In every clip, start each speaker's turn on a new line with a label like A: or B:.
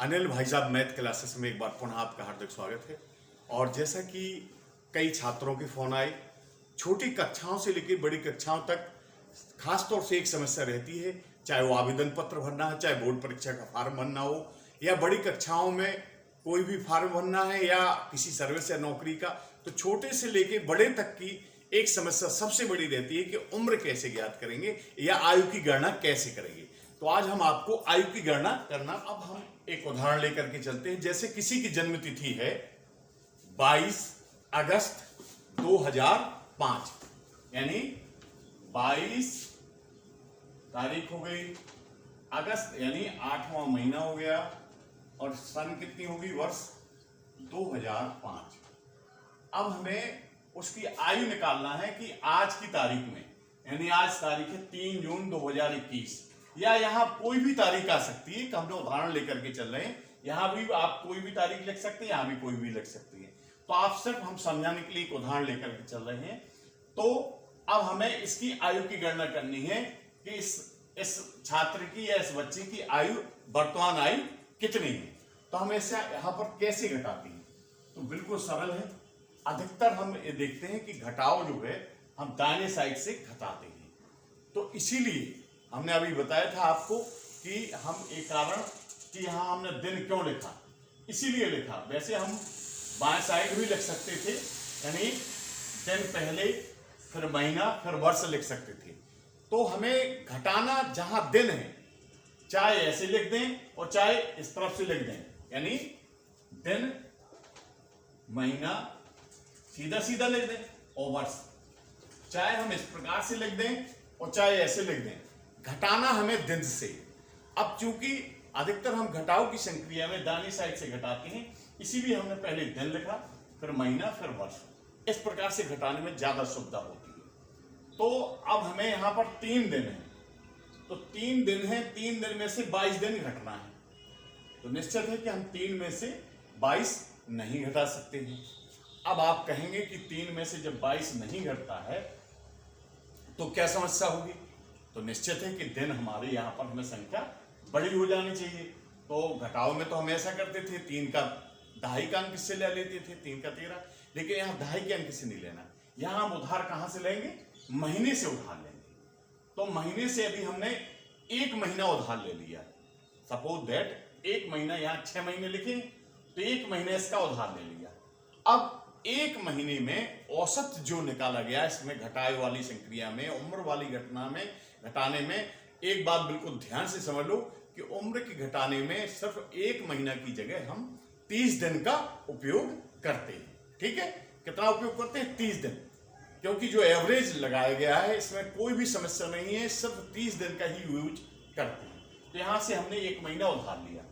A: अनिल भाई साहब math classes में एक बार पुनः आपका हार्दिक स्वागत है। और जैसा कि कई छात्रों के फोन आए, छोटी कक्षाओं से लेकर बड़ी कक्षाओं तक खासतौर से एक समस्या रहती है, चाहे वो आवेदन पत्र भरना है, चाहे बोर्ड परीक्षा का फॉर्म भरना हो, या बड़ी कक्षाओं में कोई भी फॉर्म भरना है, या किसी सर्विस या नौकरी का। तो छोटे से लेकर बड़े तक की एक समस्या सबसे बड़ी रहती है कि उम्र कैसे ज्ञात करेंगे या आयु की गणना कैसे करेंगे। तो आज हम आपको आयु की गणना करना, अब हम एक उदाहरण लेकर के चलते हैं। जैसे किसी की जन्म तिथि है 22 अगस्त 2005, यानी 22 तारीख हो गई, अगस्त यानी 8वां महीना हो गया, और सन कितनी होगी, वर्ष 2005। अब हमें उसकी आयु निकालना है कि आज की तारीख में, यानी आज तारीख है 3 जून 2021, या यहाँ कोई भी तारीख आ सकती है। हम लोग उदाहरण लेकर के चल रहे हैं, यहाँ भी आप कोई भी तारीख लिख सकते हैं, यहाँ भी कोई भी लिख सकती है। तो आप सिर्फ हम समझाने के लिए एक उदाहरण लेकर के चल रहे हैं। तो अब हमें इसकी आयु की गणना करनी है कि इस छात्र की या इस बच्चे की आयु, वर्तमान आयु कितनी है। तो हम ऐसे यहाँ पर कैसे घटाते हैं, तो बिल्कुल सरल है। अधिकतर हम ये देखते हैं कि घटाव जो है हम दाहिने साइड से घटाते हैं। तो इसीलिए हमने अभी बताया था आपको कि हम एक कारण कि यहाँ हमने दिन क्यों लिखा, इसीलिए लिखा। वैसे हम बाएं साइड भी लिख सकते थे, यानी दिन पहले, फिर महीना, फिर वर्ष लिख सकते थे। तो हमें घटाना जहां दिन है, चाहे ऐसे लिख दें और चाहे इस तरफ से लिख दें, यानी दिन, महीना सीधा सीधा लिख दें, और वर्ष चाहे हम इस प्रकार से लिख दें और चाहे ऐसे लिख दें। घटाना हमें दिन से। अब चूंकि अधिकतर हम घटाव की संक्रिया में दाहिनी साइड से घटाते हैं, इसीलिए हमने पहले दिन लिखा, फिर महीना, फिर वर्ष। इस प्रकार से घटाने में ज्यादा सुविधा होती है। तो अब हमें यहां पर 3 दिन है, तो 3 दिन है, 3 दिन में से 22 दिन घटना है। तो निश्चित है कि हम 3 में से 22 नहीं घटा सकते हैं। अब आप कहेंगे कि 3 में से जब 22 नहीं घटता है तो क्या समस्या होगी। तो निश्चित है कि दिन हमारे यहाँ पर हमें संख्या बड़ी हो जानी चाहिए। तो घटाव में तो हम ऐसा करते थे, 3 का 2.5 का अंक से ले लेते थे, 3 का 13, लेकिन यहाँ 2.5 के अंक से नहीं लेना। यहाँ हम उधार कहाँ से लेंगे, महीने से उधार लेंगे। तो महीने से अभी हमने 1 महीना उधार ले लिया। सपोज दैट 1 महीना, यहाँ 6 महीने लिखे, तो 1 महीने इसका उधार ले लिया। अब 1 महीने में औसत जो निकाला गया, इसमें घटाए वाली संक्रिया में, उम्र वाली घटना में घटाने में, एक बात बिल्कुल ध्यान से समझ लो कि उम्र की घटाने में सिर्फ 1 महीना की जगह हम 30 दिन का उपयोग करते हैं। ठीक है, कितना उपयोग करते हैं, 30 दिन, क्योंकि जो एवरेज लगाया गया है इसमें कोई भी समस्या नहीं है, सिर्फ 30 दिन का ही यूज करते हैं। तो यहां से हमने 1 महीना उधार लिया,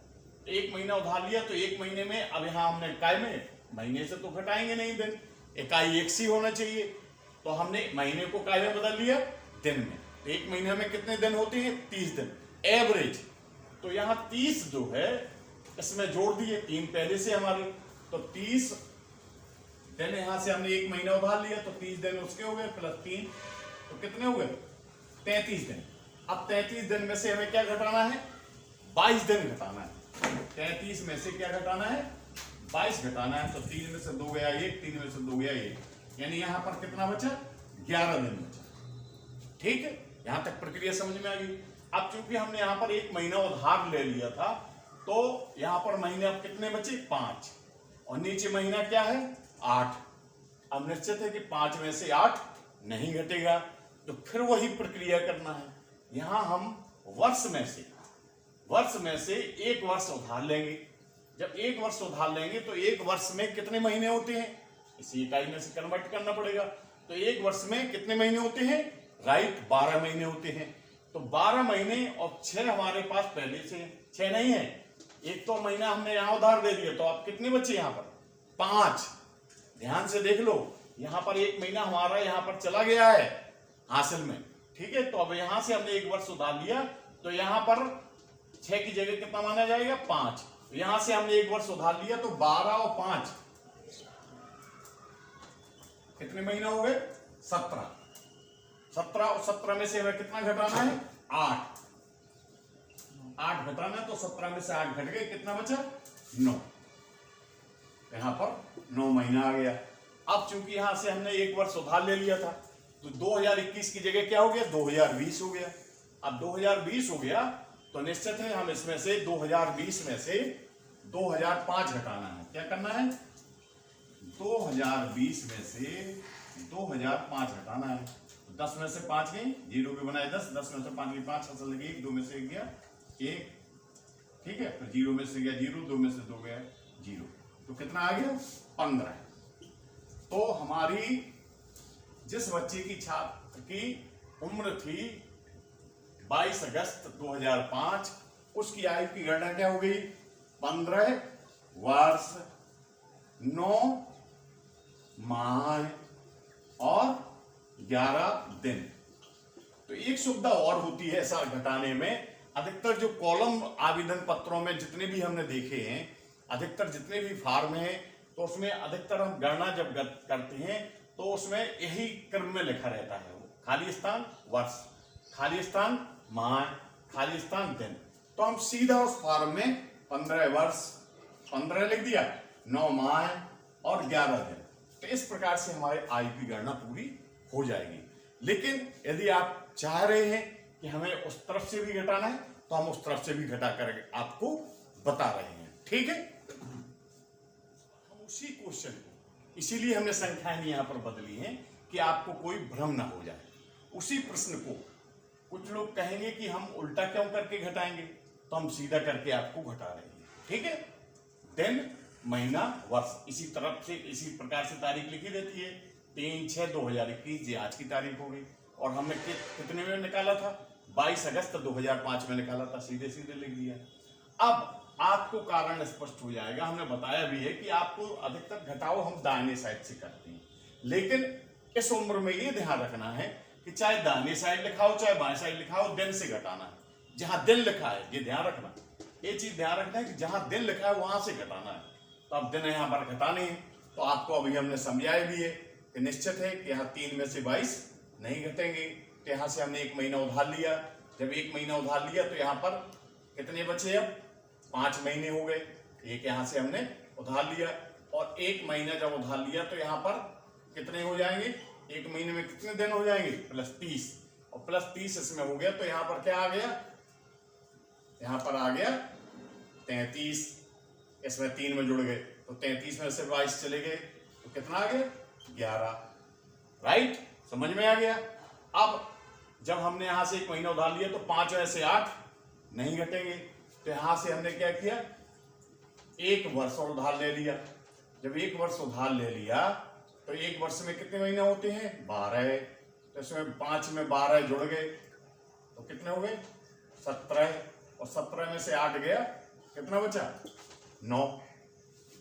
A: 1 महीना उधार लिया, तो 1 महीने में अब यहां हमने इकाई में, महीने से तो घटाएंगे नहीं दिन, इकाई एक सी होना चाहिए। तो हमने महीने को इकाई में बदल लिया दिन में। तो 1 महीने में कितने दिन होते हैं, 30 दिन एवरेज। तो यहाँ 30 जो है इसमें जोड़ दिए, 3 पहले से हमारे, तो 30 दिन यहां से हमने 1 महीना उधार लिया, तो 30 दिन उसके हो गए, प्लस 3, तो कितने हो गए, 33 दिन। अब 33 दिन में से हमें क्या घटाना है, 22 दिन घटाना है। 33 में से क्या घटाना है, 22 घटाना है। तो 3 में से 2 गया 1, 3 में से 2 गया 1, यानी यहां पर कितना बचा, 11 दिन बचा। ठीक है, यहां तक प्रक्रिया समझ में आ गई। अब चूंकि हमने यहां पर 1 महीना उधार ले लिया था, तो यहां पर महीने अब कितने बचे, 5, और नीचे महीना क्या है, 8। अब निश्चित है कि 5 में से 8 नहीं घटेगा, तो फिर वही प्रक्रिया करना है। यहां हम वर्ष में से 1 वर्ष उधार लेंगे। जब 1 वर्ष उधार लेंगे तो 1 वर्ष में कितने महीने होते हैं, इसी इकाई में से कन्वर्ट करना पड़ेगा। तो 1 वर्ष में कितने महीने होते हैं, राइट, 12 महीने होते हैं। तो 12 महीने और 6 हमारे पास पहले से 6 नहीं है, एक तो महीना हमने यहां उधार दे दिया, तो अब कितने बचे यहाँ पर, 5। ध्यान से देख लो, यहाँ पर 1 महीना हमारा यहाँ पर चला गया है हासिल में। ठीक है, तो अब यहां से हमने 1 वर्ष उधार लिया, तो यहाँ पर 6 की जगह कितना माना जाएगा, 5। यहां से हमने 1 वर्ष उधार लिया, तो 12 और 5 कितने महीना हो गए, 17। 17 और 17 में से हमें कितना घटाना है, 8। 8 घटाना है तो 17 में से 8 घट गए, कितना बचा 9। यहां पर 9 महीना आ गया। अब चूंकि यहां से हमने 1 वर्ष उधार ले लिया था तो 2021 की जगह क्या हो गया 2020 हो गया। अब 2020 हो गया तो निश्चित है हम इसमें से 2020 में से 2005 घटाना है। क्या करना है 2020 में से 2005 घटाना है। 10 में से 5 गई, 0 भी बनाए 10, 10 में से 5 गई 5, असल लगी 1, 2 में से 1 गया 1, ठीक है, फिर 0 में से गया 0, 2 में से 2 गया 0, तो कितना आ गया 15। तो हमारी जिस बच्चे की छात्र की उम्र थी 22 अगस्त 2005, उसकी आयु की गणना क्या हो गई 15 वर्ष 9 माह और 11 दिन। तो एक सुविधा और होती है ऐसा घटाने में। अधिकतर जो कॉलम आवेदन पत्रों में जितने भी हमने देखे हैं, अधिकतर जितने भी फॉर्म हैं, तो उसमें अधिकतर हम गणना जब करते हैं तो उसमें यही क्रम में लिखा रहता है, खाली स्थान वर्ष, खाली स्थान माह, खाली स्थान दिन। तो हम सीधा उस फॉर्म में 15 वर्ष 15 लिख दिया, 9 माह और 11 दिन। तो इस प्रकार से हमारे आयु की गणना पूरी हो जाएगी। लेकिन यदि आप चाह रहे हैं कि हमें उस तरफ से भी घटाना है तो हम उस तरफ से भी घटा कर आपको बता रहे हैं, ठीक है। हम उसी क्वेश्चन को, इसीलिए हमने संख्याएं यहां पर बदली हैं कि आपको कोई भ्रम ना हो जाए। उसी प्रश्न को कुछ लोग कहेंगे कि हम उल्टा क्यों करके घटाएंगे, तो हम सीधा करके आपको घटा रहे हैं, ठीक है। दिन महीना वर्ष इसी तरफ से इसी प्रकार से तारीख लिखी रहती है। 3/6/2021 ये आज की तारीख हो गई और हमने कितने में निकाला था 22 अगस्त 2005 में निकाला था, सीधे सीधे लिख दिया। अब आपको कारण स्पष्ट हो जाएगा। हमने बताया भी है कि आपको अधिकतर घटाव हम दाहिने साइड से करते हैं, लेकिन इस उम्र में ये ध्यान रखना है कि चाहे दाहिने साइड लिखा हो चाहे बाएं साइड लिखा हो, दिन से घटाना है। जहां दिन लिखा है ये ध्यान रखना, ये चीज ध्यान रखना है कि जहां दिन लिखा है वहां से घटाना है। तो अब दिन यहां पर घटाने हैं तो आपको अभी हमने समझाया भी है कि निश्चित है कि यहाँ 3 में से 22 नहीं घटेंगे। तो यहाँ से हमने 1 महीना उधार लिया, जब 1 महीना उधार लिया तो यहाँ पर कितने बचे, अब 5 महीने हो गए। एक यहाँ से हमने उधार लिया और 1 महीना जब उधार लिया तो यहाँ पर कितने हो जाएंगे, 1 महीने में कितने दिन हो जाएंगे +30 और +30 इसमें हो गया। तो यहाँ पर क्या आ गया, यहाँ पर आ गया 33, इसमें 3 में जुड़ गए तो 33 में से 22 चले गए तो कितना आ गया 11, राइट, समझ में आ गया। अब जब हमने यहां से 1 महीना उधार लिया तो 5 में से 8 नहीं घटेंगे, तो यहां से हमने क्या किया 1 वर्ष और उधार ले लिया। जब 1 वर्ष उधार ले लिया तो 1 वर्ष में कितने महीने होते हैं 12, तो इसमें 5 में 12 जुड़ गए तो कितने हो गए 17 और 17 में से 8 गया, कितना बचा 9।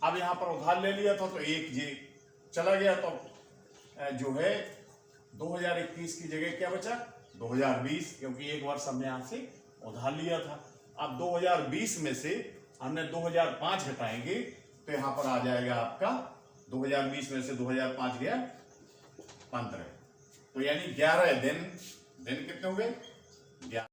A: अब यहां पर उधार ले लिया था तो 1 जी चला गया, तो जो है 2021 की जगह क्या बचा 2020, क्योंकि 1 वर्ष हमने यहां से उधार लिया था। अब 2020 में से हमने 2005 घटाएंगे तो यहां पर आ जाएगा आपका 2020 में से 2005 गया 15, तो यानी 11 दिन। दिन कितने हो गए 11।